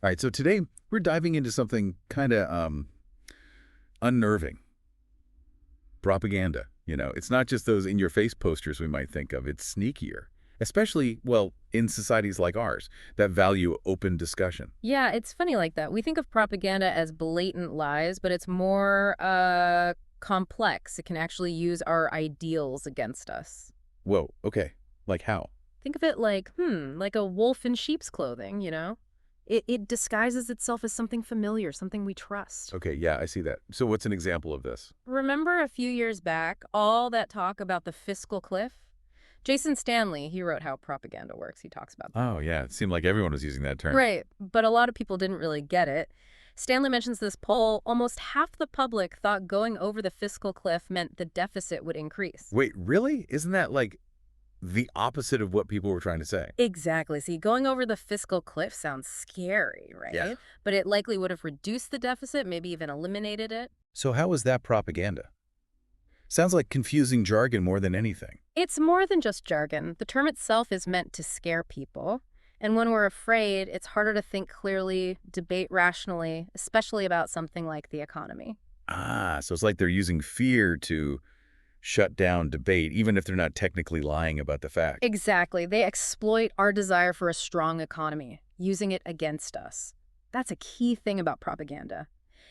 All right, so today we're diving into something kind of unnerving. Propaganda. It's not just those in-your-face posters we might think of. It's sneakier, especially, well, in societies like ours that value open discussion. Yeah, it's funny like that. We think of propaganda as blatant lies, but it's more complex. It can actually use our ideals against us. Whoa, okay. Like how? Think of it like a wolf in sheep's clothing, you know? It disguises itself as something familiar, something we trust. Okay, yeah, I see that. So what's an example of this? Remember a few years back, all that talk about the fiscal cliff? Jason Stanley, he wrote How Propaganda Works. He talks about that. Oh, yeah, it seemed like everyone was using that term. Right, but a lot of people didn't really get it. Stanley mentions this poll. Almost half the public thought going over the fiscal cliff meant the deficit would increase. Wait, really? Isn't that like the opposite of what people were trying to say? Exactly. See, going over the fiscal cliff sounds scary, Yeah. right? But it likely would have reduced the deficit, maybe even eliminated it. So how is that propaganda? Sounds like confusing jargon more than anything. It's more than just jargon. The term itself is meant to scare people. And when we're afraid, it's harder to think clearly, debate rationally, especially about something like the economy. Ah, so it's like they're using fear to shut down debate, even if they're not technically lying about the fact. Exactly. They exploit our desire for a strong economy, using it against us. That's a key thing about propaganda.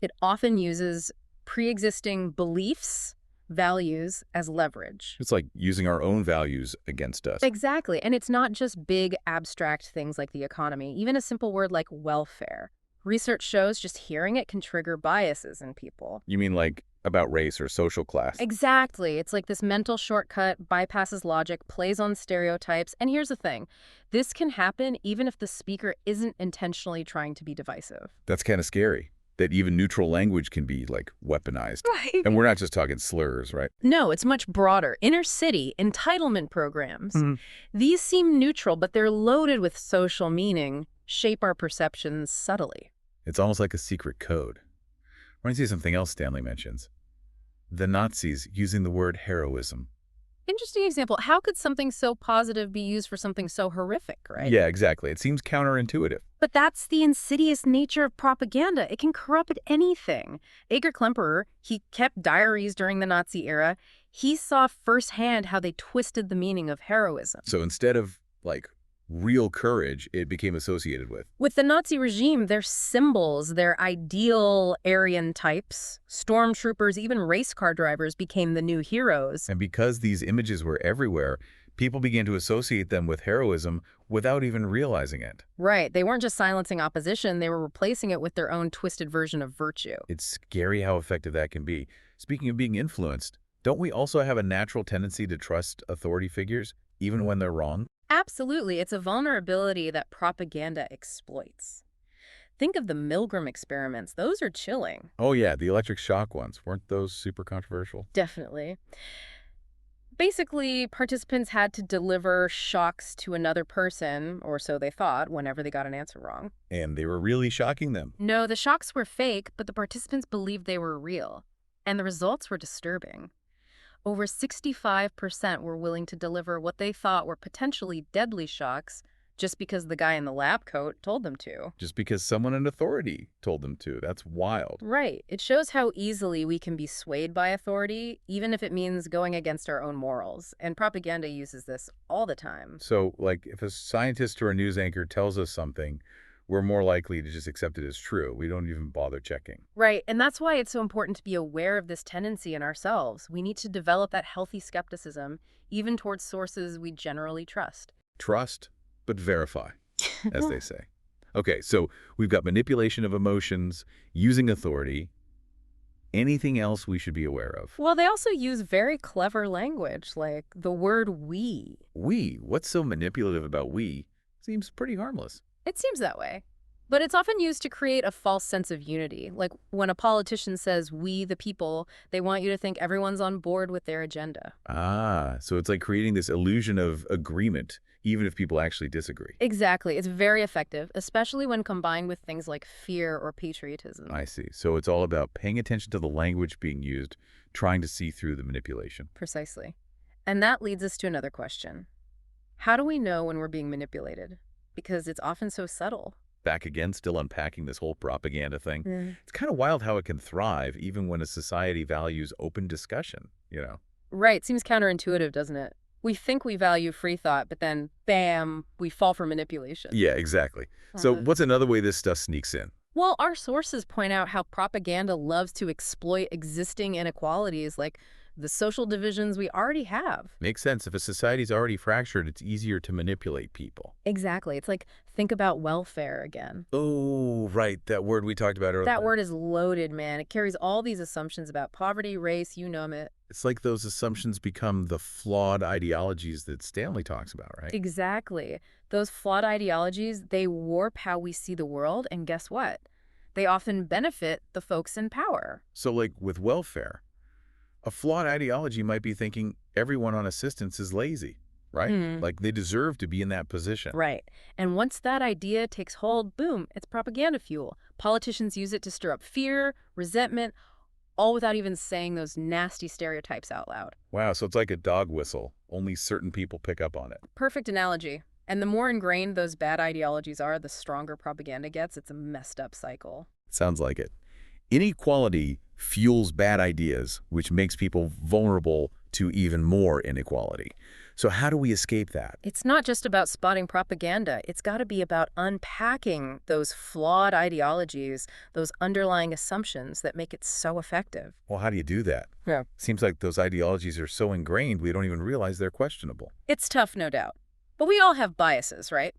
It often uses pre-existing beliefs, values as leverage. It's like using our own values against us. Exactly. And it's not just big abstract things like the economy, even a simple word like welfare. Research shows just hearing it can trigger biases in people. You mean like about race or social class? Exactly. It's like this mental shortcut bypasses logic, plays on stereotypes. And here's the thing. This can happen even if the speaker isn't intentionally trying to be divisive. That's kind of scary, that even neutral language can be like weaponized. Right. And we're not just talking slurs, right? No, it's much broader. Inner city, entitlement programs. Mhm. These seem neutral, but they're loaded with social meaning, shape our perceptions subtly. It's almost like a secret code. I want to see something else Stanley mentions. The Nazis using the word heroism. Interesting example. How could something so positive be used for something so horrific, right? Yeah, exactly. It seems counterintuitive. But that's the insidious nature of propaganda. It can corrupt anything. Edgar Klemperer, he kept diaries during the Nazi era. He saw firsthand how they twisted the meaning of heroism. So instead of like real courage, it became associated with. With the Nazi regime, their symbols, their ideal Aryan types, stormtroopers, even race car drivers became the new heroes. And because these images were everywhere, people began to associate them with heroism without even realizing it. Right, they weren't just silencing opposition, they were replacing it with their own twisted version of virtue. It's scary how effective that can be. Speaking of being influenced, don't we also have a natural tendency to trust authority figures, even when they're wrong? Absolutely, it's a vulnerability that propaganda exploits. Think of the Milgram experiments. Those are chilling. Oh yeah, the electric shock ones. Weren't those super controversial? Definitely. Basically, participants had to deliver shocks to another person, or so they thought, whenever they got an answer wrong. And they were really shocking them. No, the shocks were fake, but the participants believed they were real. And the results were disturbing. Over 65% were willing to deliver what they thought were potentially deadly shocks just because the guy in the lab coat told them to. Just because someone in authority told them to. That's wild. Right. It shows how easily we can be swayed by authority, even if it means going against our own morals. And propaganda uses this all the time. So, like, if a scientist or a news anchor tells us something, we're more likely to just accept it as true. We don't even bother checking. Right. And that's why it's so important to be aware of this tendency in ourselves. We need to develop that healthy skepticism, even towards sources we generally trust. Trust, but verify, as they say. Okay, so we've got manipulation of emotions, using authority. Anything else we should be aware of? Well, they also use very clever language, like the word we. We. What's so manipulative about we? Seems pretty harmless. It seems that way. But it's often used to create a false sense of unity. Like when a politician says, we the people, they want you to think everyone's on board with their agenda. Ah, so it's like creating this illusion of agreement, even if people actually disagree. Exactly. It's very effective, especially when combined with things like fear or patriotism. I see. So it's all about paying attention to the language being used, trying to see through the manipulation. Precisely. And that leads us to another question. How do we know when we're being manipulated? Because it's often so subtle. back again, still unpacking this whole propaganda thing. Mm. It's kind of wild how it can thrive even when a society values open discussion. Right, seems counterintuitive, doesn't it? We think we value free thought, but then, bam, we fall for manipulation. Yeah, exactly. So Uh, what's another way this stuff sneaks in? Well, our sources point out how propaganda loves to exploit existing inequalities like the social divisions we already have. Makes sense. If a society's already fractured, it's easier to manipulate people. Exactly. It's like, think about welfare again. Oh, right. That word we talked about That earlier. word is loaded, man. It carries all these assumptions about poverty, race, you name it. It's like those assumptions become the flawed ideologies that Stanley talks about, right? Exactly. Those flawed ideologies, they warp how we see the world, and guess what? They often benefit the folks in power. So like with welfare, a flawed ideology might be thinking everyone on assistance is lazy, right? Hmm. Like they deserve to be in that position. Right. And once that idea takes hold, boom, it's propaganda fuel. Politicians use it to stir up fear, resentment, all without even saying those nasty stereotypes out loud. Wow, so it's like a dog whistle. Only certain people pick up on it. Perfect analogy. And the more ingrained those bad ideologies are, the stronger propaganda gets. It's a messed up cycle. Sounds like it. Inequality fuels bad ideas, which makes people vulnerable to even more inequality. So how do we escape that? It's not just about spotting propaganda. It's got to be about unpacking those flawed ideologies, those underlying assumptions that make it so effective. Well, how do you do that? Yeah. Seems like those ideologies are so ingrained we don't even realize they're questionable. It's tough, no doubt. But we all have biases, right?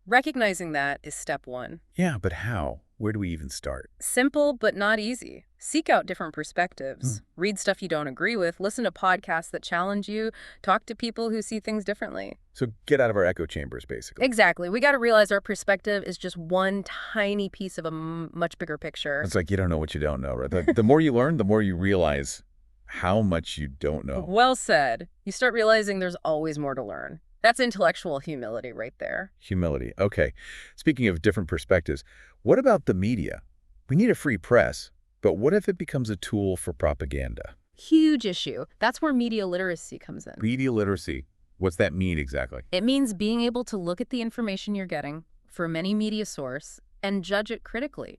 Recognizing that is step one. Yeah, but how? Where do we even start? Simple, but not easy. Seek out different perspectives. Read stuff you don't agree with. Listen to podcasts that challenge you. Talk to people who see things differently. So get out of our echo chambers, basically. Exactly. We got to realize our perspective is just one tiny piece of a much bigger picture. It's like you don't know what you don't know, right? The more you learn, the more you realize how much you don't know. Well said. You start realizing there's always more to learn. That's intellectual humility right there. Humility. Okay. Speaking of different perspectives, what about the media? We need a free press, but what if it becomes a tool for propaganda? Huge issue. That's where media literacy comes in. Media literacy. What's that mean exactly? It means being able to look at the information you're getting from any media source and judge it critically.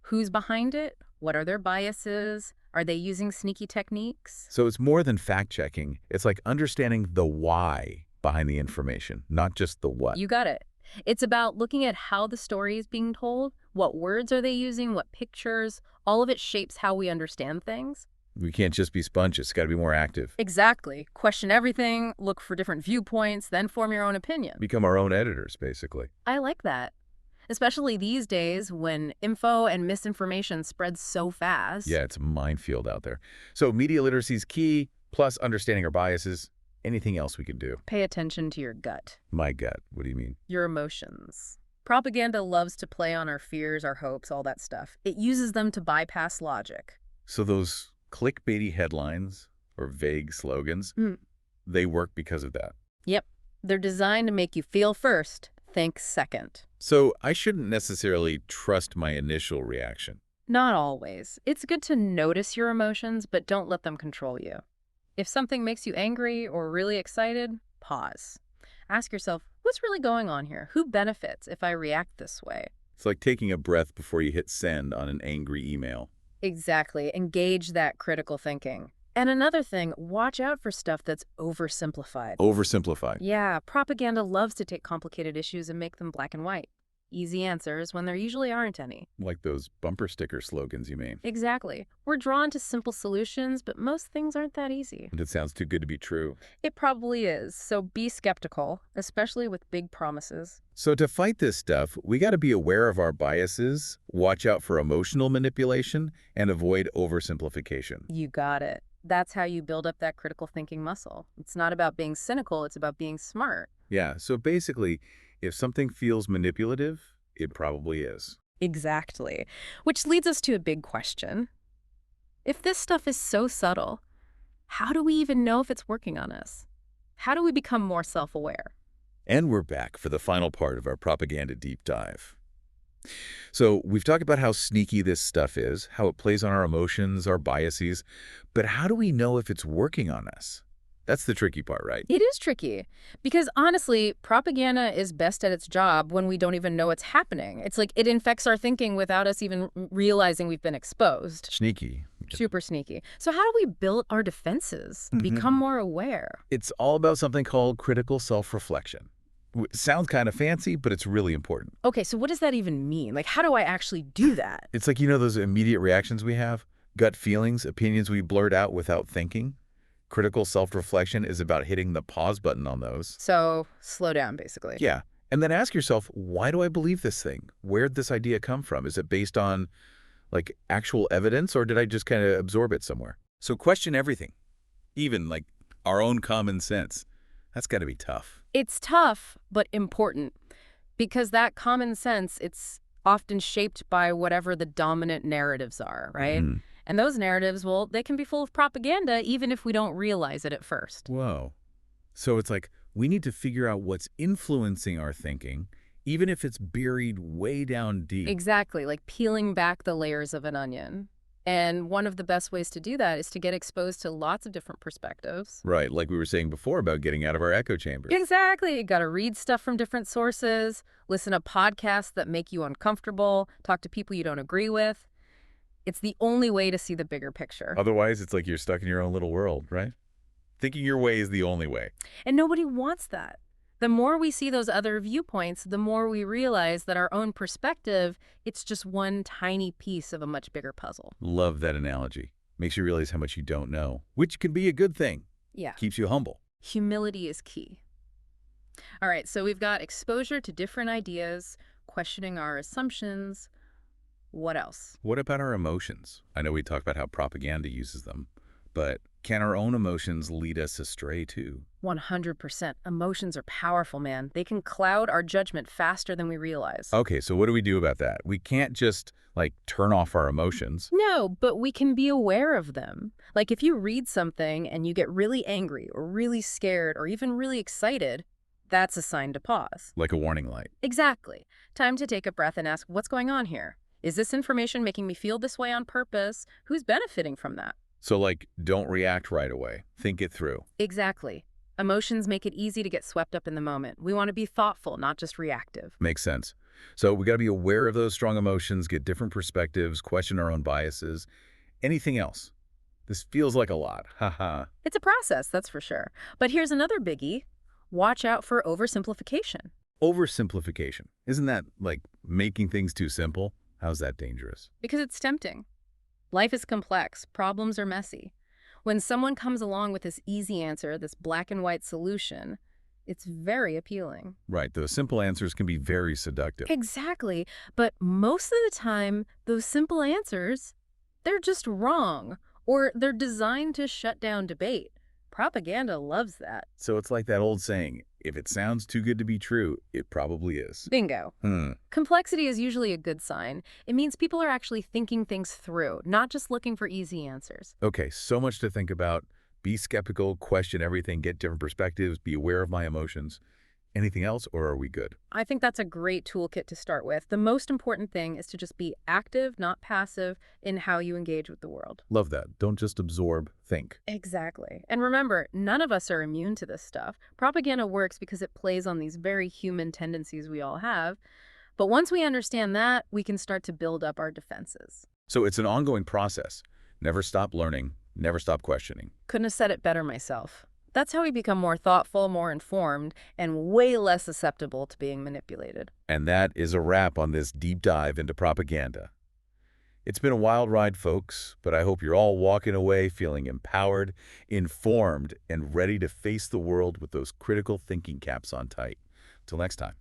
Who's behind it? What are their biases? Are they using sneaky techniques? So it's more than fact-checking. It's like understanding the why behind the information, not just the what. You got it. It's about looking at how the story is being told, what words are they using, what pictures. All of it shapes how we understand things. We can't just be sponges. It's got to be more active. Exactly. Question everything, look for different viewpoints, then form your own opinion. Become our own editors, basically. I like that. Especially these days when info and misinformation spreads so fast. Yeah, it's a minefield out there. So media literacy is key, plus understanding our biases. Anything else we can do? Pay attention to your gut, My gut. What do you mean? your emotions. Propaganda loves to play on our fears, our hopes, all that stuff. It uses them to bypass logic. So those clickbaity headlines or vague slogans, they work because of that. Yep. They're designed to make you feel first, think second. So I shouldn't necessarily trust my initial reaction. Not always. It's good to notice your emotions, but don't let them control you. If something makes you angry or really excited, pause. Ask yourself, what's really going on here? Who benefits if I react this way? It's like taking a breath before you hit send on an angry email. Exactly. Engage that critical thinking. And another thing, watch out for stuff that's oversimplified. Oversimplified. Yeah, propaganda loves to take complicated issues and make them black and white. Easy answers when there usually aren't any. Like those bumper sticker slogans, you mean? Exactly. We're drawn to simple solutions, but most things aren't that easy. And it sounds too good to be true. It probably is, so be skeptical, especially with big promises. So to fight this stuff, we got to be aware of our biases, watch out for emotional manipulation, and avoid oversimplification. You got it. That's how you build up that critical thinking muscle. It's not about being cynical, it's about being smart. Yeah, so basically, if something feels manipulative, it probably is. Exactly. Which leads us to a big question. If this stuff is so subtle, how do we even know if it's working on us? How do we become more self-aware? And we're back for the final part of our propaganda deep dive. So we've talked about how sneaky this stuff is, how it plays on our emotions, our biases, but how do we know if it's working on us? That's the tricky part, right? It is tricky because honestly, propaganda is best at its job when we don't even know it's happening. It's like it infects our thinking without us even realizing we've been exposed. Sneaky. Super sneaky. So how do we build our defenses? Become Mhm. more aware? It's all about something called critical self-reflection. Sounds kind of fancy, but it's really important. Okay, so what does that even mean? Like, how do I actually do that? It's like, those immediate reactions we have, gut feelings, opinions we blurt out without thinking. Critical self-reflection is about hitting the pause button on those. So slow down, basically. Yeah. And then ask yourself, why do I believe this thing? Where'd this idea come from? Is it based on, like, actual evidence, or did I just kind of absorb it somewhere? So question everything, even, like, our own common sense. That's got to be tough. It's tough, but important because that common sense, it's often shaped by whatever the dominant narratives are, right? Mhm. And those narratives, well, they can be full of propaganda even if we don't realize it at first. Whoa. So it's like we need to figure out what's influencing our thinking, even if it's buried way down deep. Exactly, like peeling back the layers of an onion. And one of the best ways to do that is to get exposed to lots of different perspectives. Right, like we were saying before about getting out of our echo chambers. Exactly. You got to read stuff from different sources, listen to podcasts that make you uncomfortable, talk to people you don't agree with. It's the only way to see the bigger picture. Otherwise, it's like you're stuck in your own little world, right? Thinking your way is the only way. And nobody wants that. The more we see those other viewpoints, the more we realize that our own perspective, it's just one tiny piece of a much bigger puzzle. Love that analogy. Makes you realize how much you don't know, which can be a good thing. Yeah. Keeps you humble. Humility is key. All right, so we've got exposure to different ideas, questioning our assumptions. What else? What about our emotions? I know we talked about how propaganda uses them, but can our own emotions lead us astray too? 100%. Emotions are powerful, man. They can cloud our judgment faster than we realize. Okay, so what do we do about that? We can't just, like, turn off our emotions. No, but we can be aware of them. Like if you read something and you get really angry or really scared or even really excited, that's a sign to pause. Like a warning light. Exactly. Time to take a breath and ask, what's going on here? Is this information making me feel this way on purpose? Who's benefiting from that? So, like, don't react right away. Think it through. Exactly. Emotions make it easy to get swept up in the moment. We want to be thoughtful, not just reactive. Makes sense. So we got to be aware of those strong emotions, get different perspectives, question our own biases. Anything else? This feels like a lot. Haha. It's a process, that's for sure. But here's another biggie. Watch out for oversimplification. Oversimplification. Isn't that like making things too simple? How's that dangerous? Because it's tempting. Life is complex. Problems are messy. When someone comes along with this easy answer, this black and white solution, it's very appealing. Right, those simple answers can be very seductive. Exactly. But most of the time, those simple answers, they're just wrong, or they're designed to shut down debate. Propaganda loves that. So it's like that old saying, if it sounds too good to be true, it probably is. Bingo. Hmm. Complexity is usually a good sign. It means people are actually thinking things through, not just looking for easy answers. Okay, so much to think about. Be skeptical, question everything, get different perspectives, be aware of my emotions. Anything else, or are we good? I think that's a great toolkit to start with. The most important thing is to just be active, not passive, in how you engage with the world. Love that. Don't just absorb, think. Exactly. And remember, none of us are immune to this stuff. Propaganda works because it plays on these very human tendencies we all have. But once we understand that, we can start to build up our defenses. So it's an ongoing process. Never stop learning, never stop questioning. Couldn't have said it better myself. That's how we become more thoughtful, more informed, and way less susceptible to being manipulated. And that is a wrap on this deep dive into propaganda. It's been a wild ride, folks, but I hope you're all walking away feeling empowered, informed, and ready to face the world with those critical thinking caps on tight. Till next time.